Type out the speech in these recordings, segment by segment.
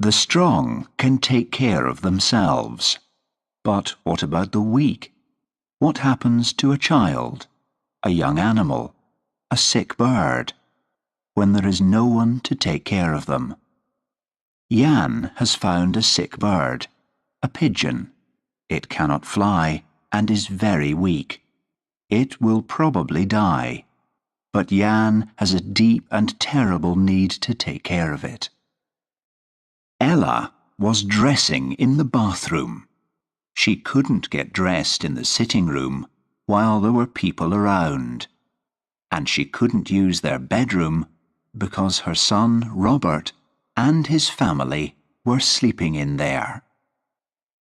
The strong can take care of themselves. But what about the weak? What happens to a child, a young animal, a sick bird, when there is no one to take care of them? Jan has found a sick bird, a pigeon. It cannot fly and is very weak. It will probably die, but Jan has a deep and terrible need to take care of it. Ella was dressing in the bathroom. She couldn't get dressed in the sitting room while there were people around, and she couldn't use their bedroom because her son Robert and his family were sleeping in there.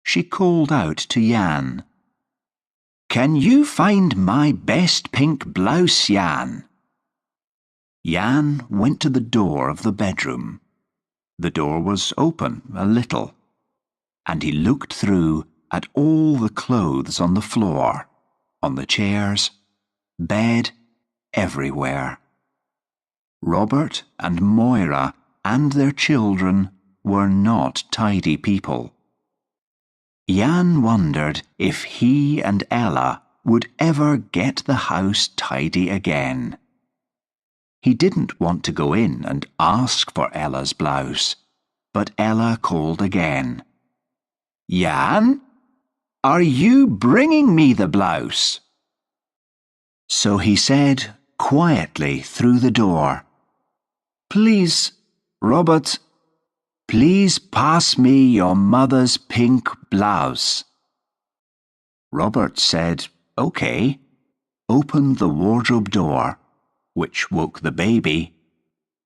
She called out to Jan, "Can you find my best pink blouse, Jan?" Jan went to the door of the bedroom. The door was open a little, and he looked through at all the clothes on the floor, on the chairs, bed, everywhere. Robert and Moira and their children were not tidy people. Jan wondered if he and Ella would ever get the house tidy again. He didn't want to go in and ask for Ella's blouse, but Ella called again. "Jan, are you bringing me the blouse?" So he said quietly through the door, "Please, Robert, please pass me your mother's pink blouse." Robert said, "Okay," opened the wardrobe door, which woke the baby,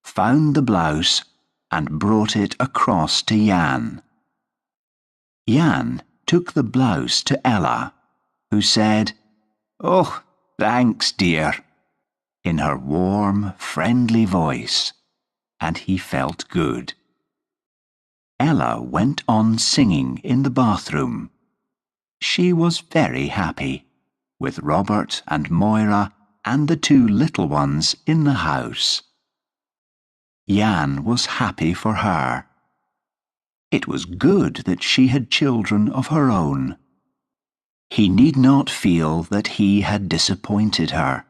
found the blouse and brought it across to Jan. Jan took the blouse to Ella, who said, "Oh, thanks, dear," in her warm, friendly voice, and he felt good. Ella went on singing in the bathroom. She was very happy, with Robert and Moira and the two little ones in the house. Jan was happy for her. It was good that she had children of her own. He need not feel that he had disappointed her.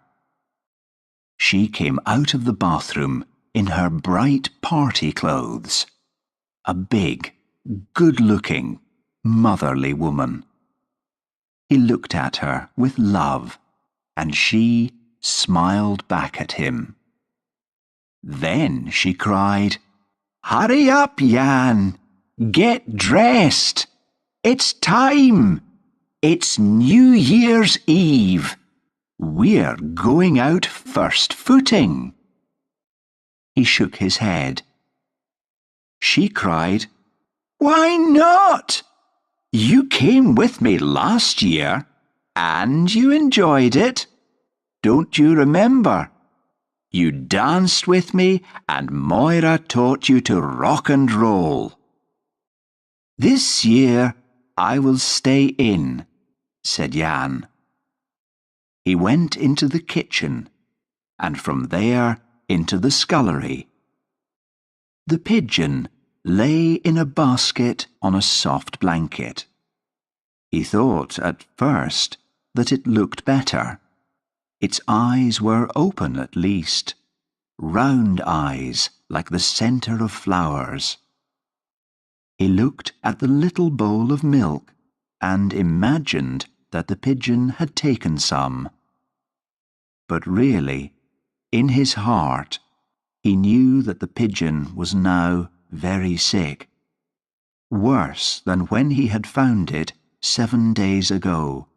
She came out of the bathroom in her bright party clothes, a big, good-looking, motherly woman. He looked at her with love, and she smiled back at him. Then she cried, "Hurry up, Jan! Get dressed! It's time! It's New Year's Eve! We're going out first footing!" He shook his head. She cried, "Why not? You came with me last year, and you enjoyed it. Don't you remember? You danced with me, and Moira taught you to rock and roll." "This year I will stay in," said Jan. He went into the kitchen, and from there into the scullery. The pigeon lay in a basket on a soft blanket. He thought at first that it looked better. Its eyes were open at least, round eyes like the centre of flowers. He looked at the little bowl of milk and imagined that the pigeon had taken some. But really, in his heart, he knew that the pigeon was now very sick, worse than when he had found it 7 days ago,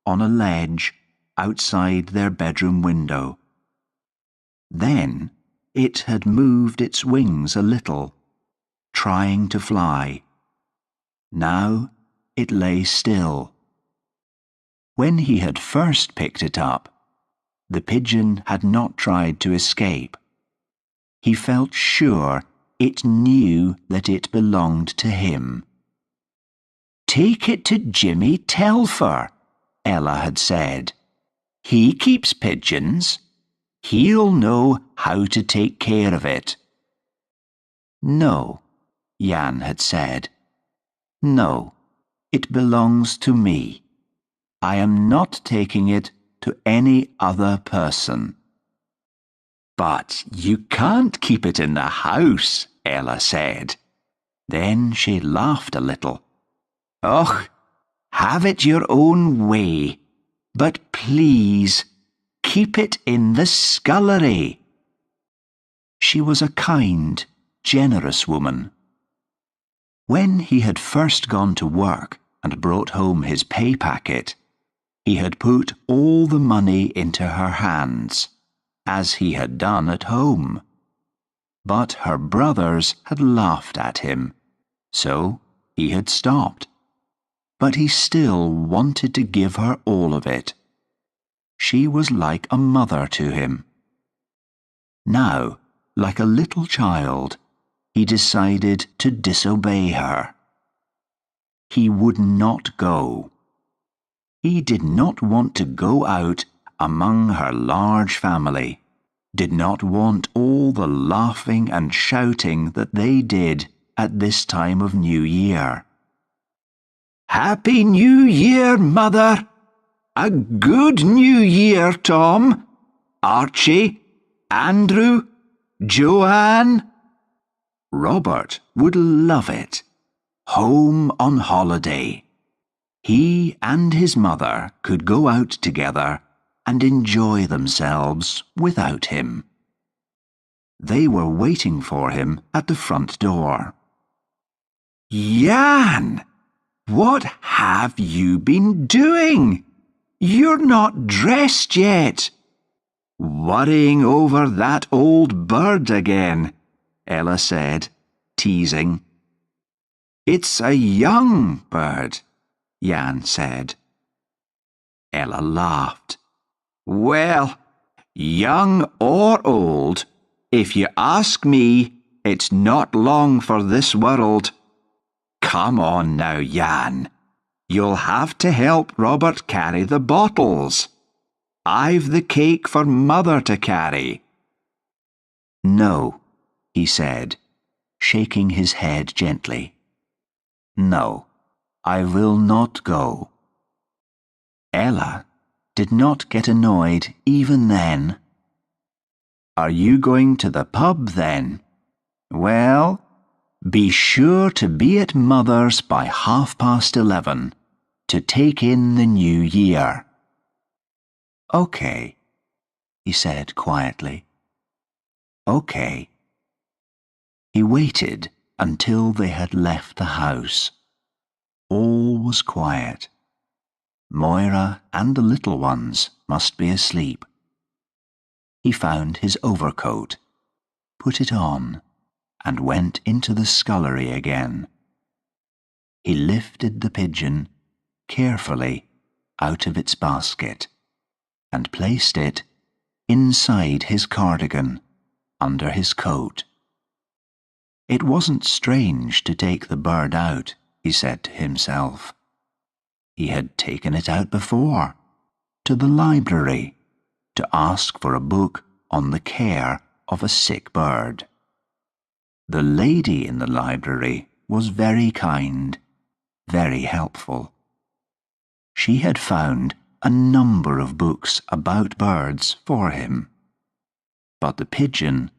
on a ledge outside their bedroom window. Then it had moved its wings a little, trying to fly. Now it lay still. When he had first picked it up, the pigeon had not tried to escape. He felt sure it knew that it belonged to him. "Take it to Jimmy Telfer," Ella had said. "He keeps pigeons. He'll know how to take care of it." No, Jan had said. No, it belongs to me. I am not taking it to any other person. But you can't keep it in the house, Ella said. Then she laughed a little. Och, have it your own way, but please keep it in the scullery. She was a kind, generous woman. When he had first gone to work and brought home his pay packet, he had put all the money into her hands, as he had done at home. But her brothers had laughed at him, so he had stopped. But he still wanted to give her all of it. She was like a mother to him. Now, like a little child, he decided to disobey her. He would not go. He did not want to go out among her large family, did not want all the laughing and shouting that they did at this time of New Year. Happy New Year, Mother! A good New Year, Tom, Archie, Andrew, Joanne. Robert would love it. Home on holiday. He and his mother could go out together and enjoy themselves without him. They were waiting for him at the front door. Jan, what have you been doing? You're not dressed yet. Worrying over that old bird again, Ella said, teasing. It's a young bird, Jan said. Ella laughed. Well, young or old, if you ask me, it's not long for this world. Come on now, Jan. You'll have to help Robert carry the bottles. I've the cake for Mother to carry. No, he said, shaking his head gently. No, I will not go. Ella did not get annoyed even then. Are you going to the pub then? Well, be sure to be at Mother's by 11:30 to take in the new year. Okay, he said quietly. Okay. He waited until they had left the house. All was quiet. Moira and the little ones must be asleep. He found his overcoat, put it on, and went into the scullery again. He lifted the pigeon carefully out of its basket and placed it inside his cardigan under his coat. It wasn't strange to take the bird out, he said to himself. He had taken it out before, to the library, to ask for a book on the care of a sick bird. The lady in the library was very kind, very helpful. She had found a number of books about birds for him. But the pigeon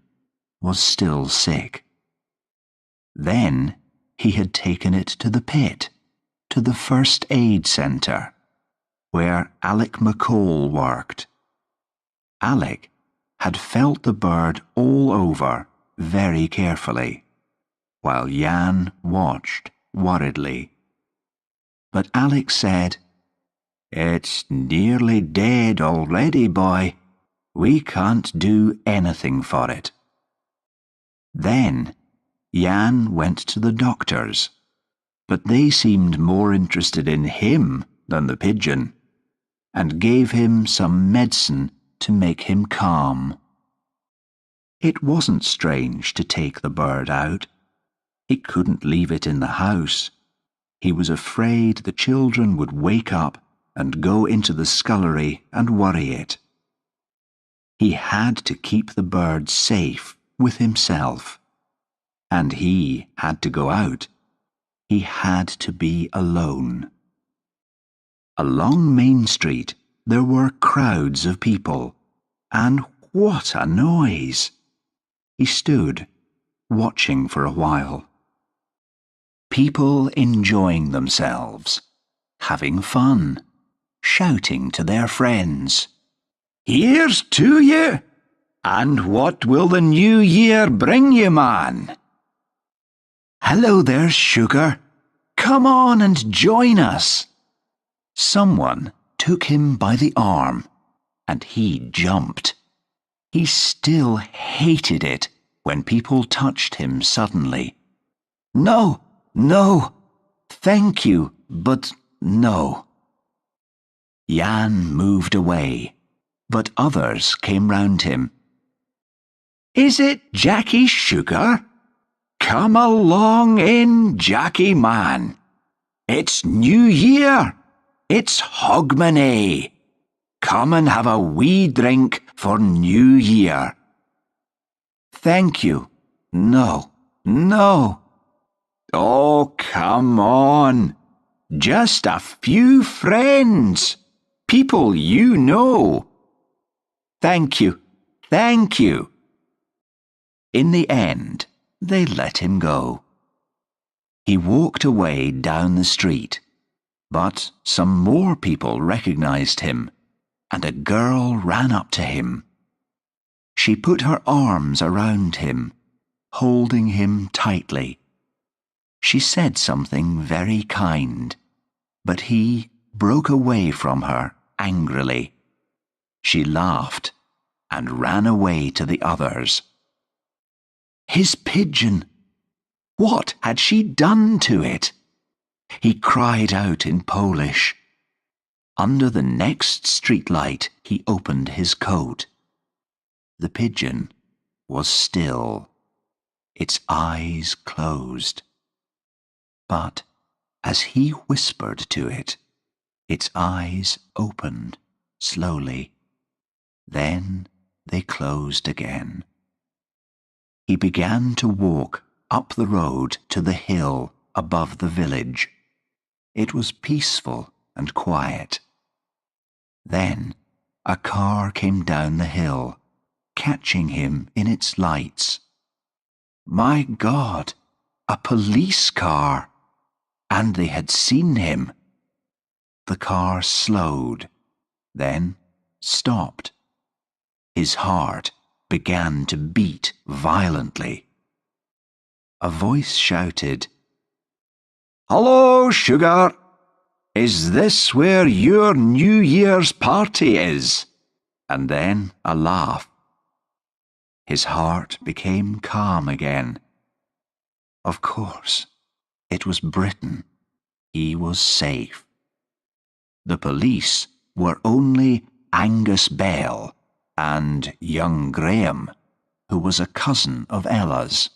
was still sick. Then he had taken it to the pit, to the first aid centre, where Alec McCall worked. Alec had felt the bird all over very carefully, while Jan watched worriedly. But Alec said, It's nearly dead already, boy. We can't do anything for it. Then Jan went to the doctors, but they seemed more interested in him than the pigeon, and gave him some medicine to make him calm. It wasn't strange to take the bird out. He couldn't leave it in the house. He was afraid the children would wake up and go into the scullery and worry it. He had to keep the bird safe with himself. and he had to go out. He had to be alone. Along Main Street there were crowds of people, and what a noise! He stood, watching for a while. People enjoying themselves, having fun, shouting to their friends, "Here's to you! And what will the new year bring you, man? Hello there, sugar. Come on and join us." Someone took him by the arm, and he jumped. He still hated it when people touched him suddenly. "No, no, thank you, but no." Jan moved away, but others came round him. "Is it Jackie Sugar? Come along in, Jackie man. It's New Year. It's Hogmanay. Come and have a wee drink for New Year." "Thank you. No, no." "Oh, come on. Just a few friends. People you know." "Thank you. Thank you." In the end, they let him go. He walked away down the street, but some more people recognized him, and a girl ran up to him. She put her arms around him, holding him tightly. She said something very kind, but he broke away from her angrily. She laughed and ran away to the others. His pigeon! What had she done to it? He cried out in Polish. Under the next streetlight he opened his coat. The pigeon was still, its eyes closed. But as he whispered to it, its eyes opened slowly. Then they closed again. He began to walk up the road to the hill above the village. It was peaceful and quiet. Then a car came down the hill, catching him in its lights. My God, a police car! And they had seen him. The car slowed, then stopped. His heart began to beat violently. A voice shouted, "Hello, sugar! Is this where your New Year's party is?" And then a laugh. His heart became calm again. Of course, it was Britain. He was safe. The police were only Angus Bell and young Graham, who was a cousin of Ella's.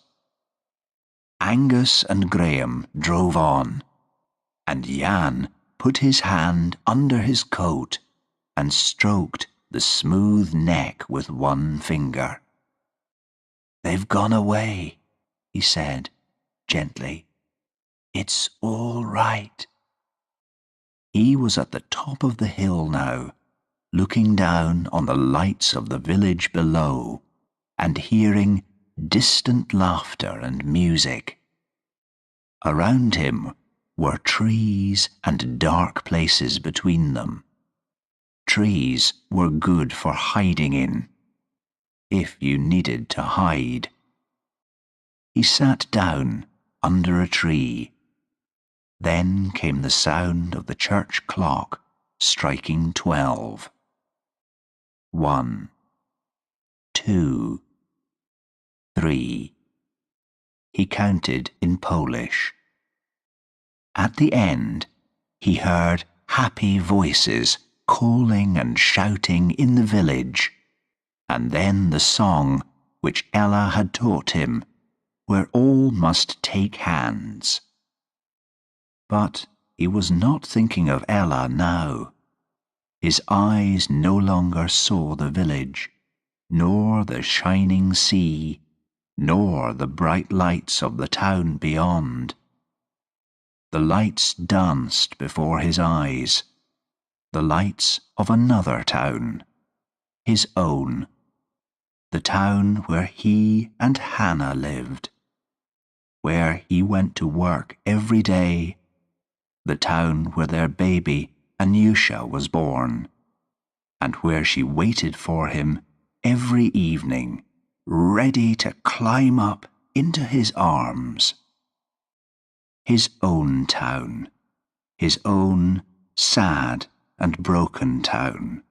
Angus and Graham drove on, and Jan put his hand under his coat and stroked the smooth neck with one finger. "They've gone away," he said gently. "It's all right." He was at the top of the hill now, looking down on the lights of the village below and hearing distant laughter and music. Around him were trees and dark places between them. Trees were good for hiding in, if you needed to hide. He sat down under a tree. Then came the sound of the church clock striking 12. 1, 2, 3. He counted in Polish. At the end, he heard happy voices calling and shouting in the village, and then the song which Ella had taught him, where all must take hands. But he was not thinking of Ella now. His eyes no longer saw the village, nor the shining sea, nor the bright lights of the town beyond. The lights danced before his eyes, the lights of another town, his own, the town where he and Hannah lived, where he went to work every day, the town where their baby Anusha was born, and where she waited for him every evening, ready to climb up into his arms. His own town, his own sad and broken town,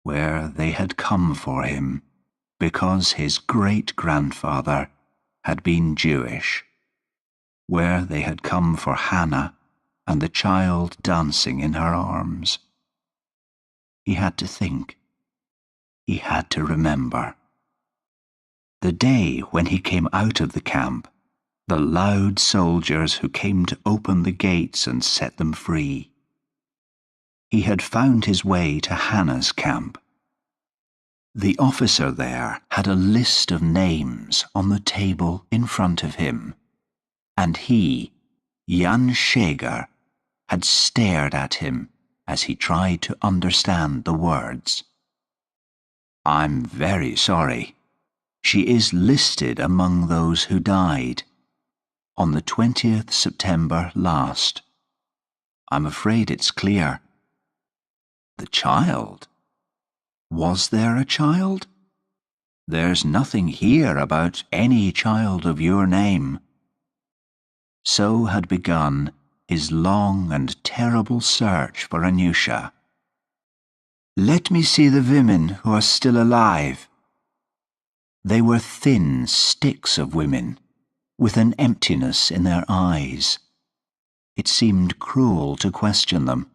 where they had come for him because his great-grandfather had been Jewish, where they had come for Hannah and the child dancing in her arms. He had to think. He had to remember. The day when he came out of the camp, the loud soldiers who came to open the gates and set them free. He had found his way to Hannah's camp. The officer there had a list of names on the table in front of him, and he, Jan Scheger, had stared at him as he tried to understand the words. "I'm very sorry. She is listed among those who died on the 20th September last. I'm afraid it's clear." The child? Was there a child? There's nothing here about any child of your name. So had begun his long and terrible search for Anusha. "Let me see the women who are still alive." They were thin sticks of women, with an emptiness in their eyes. It seemed cruel to question them.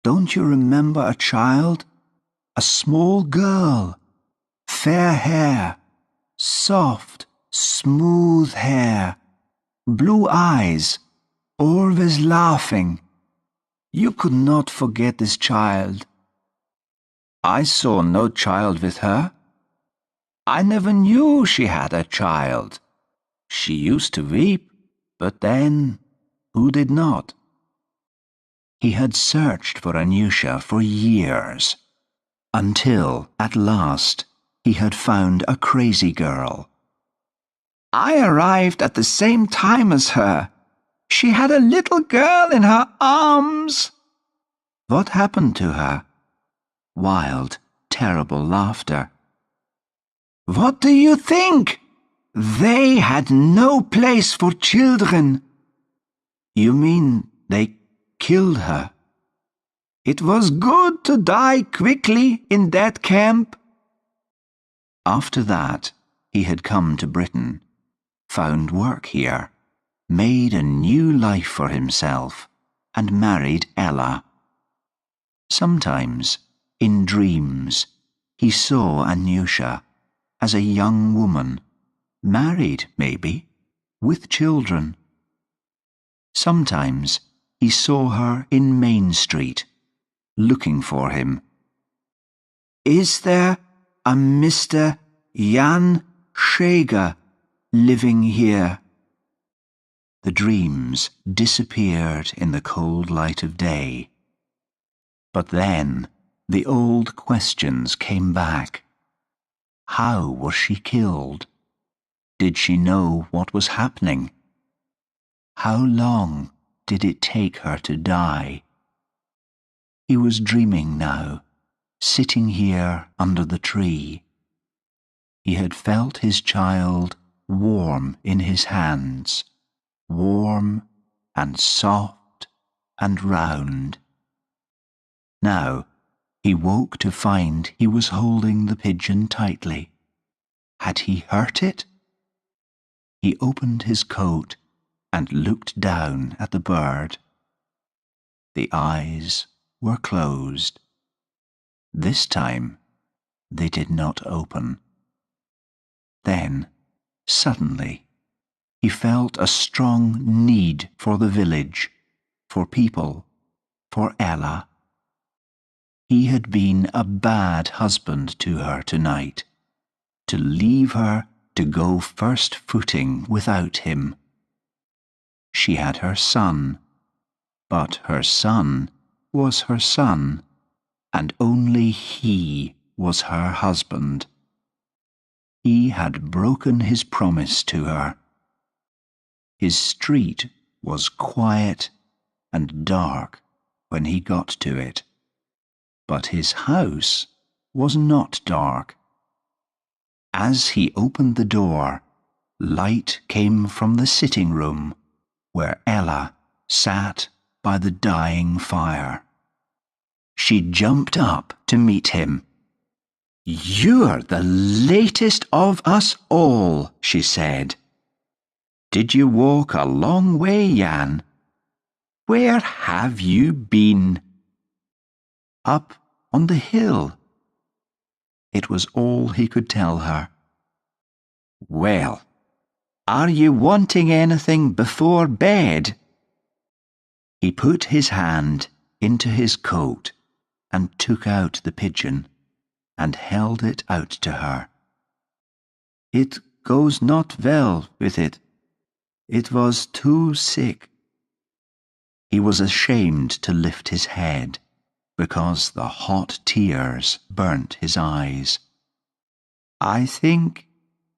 "Don't you remember a child? A small girl, fair hair, soft, smooth hair, blue eyes, always laughing. You could not forget this child." "I saw no child with her. I never knew she had a child. She used to weep, but then, who did not?" He had searched for Anusha for years, until, at last, he had found a crazy girl. "I arrived at the same time as her. She had a little girl in her arms." "What happened to her?" Wild, terrible laughter. "What do you think? They had no place for children." "You mean they killed her?" "It was good to die quickly in that camp." After that, he had come to Britain, found work here, made a new life for himself, and married Ella. Sometimes, in dreams, he saw Anusha as a young woman, married maybe, with children. Sometimes he saw her in Main Street, looking for him. "Is there a Mr. Jan Scheger living here?" The dreams disappeared in the cold light of day. But then the old questions came back. How was she killed? Did she know what was happening? How long did it take her to die? He was dreaming now, sitting here under the tree. He had felt his child warm in his hands, warm and soft and round. Now he woke to find he was holding the pigeon tightly. Had he hurt it? He opened his coat and looked down at the bird. The eyes were closed. This time they did not open. Then, suddenly, he felt a strong need for the village, for people, for Ella. He had been a bad husband to her tonight, to leave her to go first footing without him. She had her son, but her son was her son, and only he was her husband. He had broken his promise to her. His street was quiet and dark when he got to it, but his house was not dark. As he opened the door, light came from the sitting room where Ella sat by the dying fire. She jumped up to meet him. "You're the latest of us all," she said. "Did you walk a long way, Jan? Where have you been?" "Up on the hill." It was all he could tell her. "Well, are you wanting anything before bed?" He put his hand into his coat and took out the pigeon and held it out to her. "It goes not well with it. It was too sick." He was ashamed to lift his head because the hot tears burnt his eyes. "I think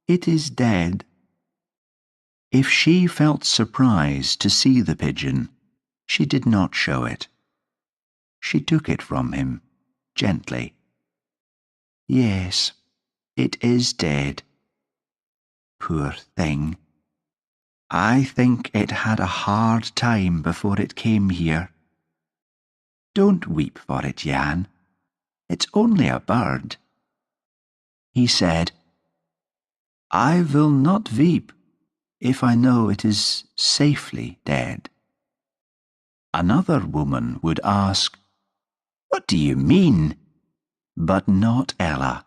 it is dead." If she felt surprised to see the pigeon, she did not show it. She took it from him, gently. "Yes, it is dead. Poor thing. I think it had a hard time before it came here. Don't weep for it, Jan. It's only a bird." He said, "I will not weep if I know it is safely dead." Another woman would ask, "What do you mean?" But not Ella.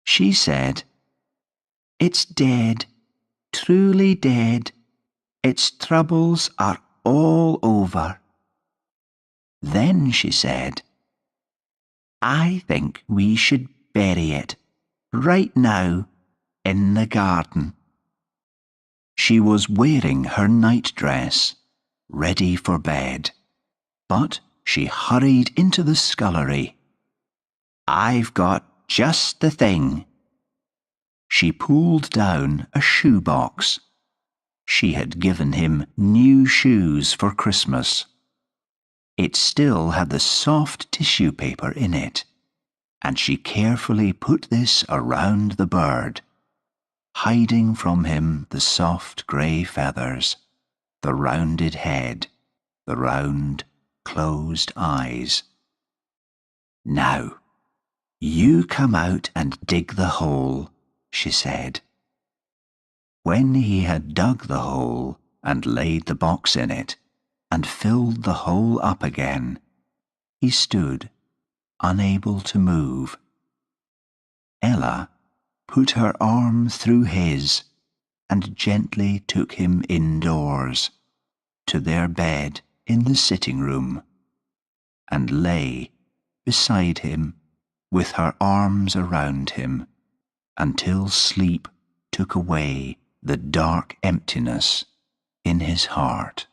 She said, "It's dead, truly dead. Its troubles are all over." Then she said, "I think we should bury it, right now, in the garden." She was wearing her nightdress, ready for bed, but she hurried into the scullery. "I've got just the thing." She pulled down a shoebox. She had given him new shoes for Christmas. It still had the soft tissue paper in it, and she carefully put this around the bird, hiding from him the soft grey feathers, the rounded head, the round, closed eyes. "Now, you come out and dig the hole," she said. When he had dug the hole and laid the box in it, and filled the hole up again, he stood, unable to move. Ella put her arm through his and gently took him indoors, to their bed in the sitting room, and lay beside him with her arms around him until sleep took away the dark emptiness in his heart.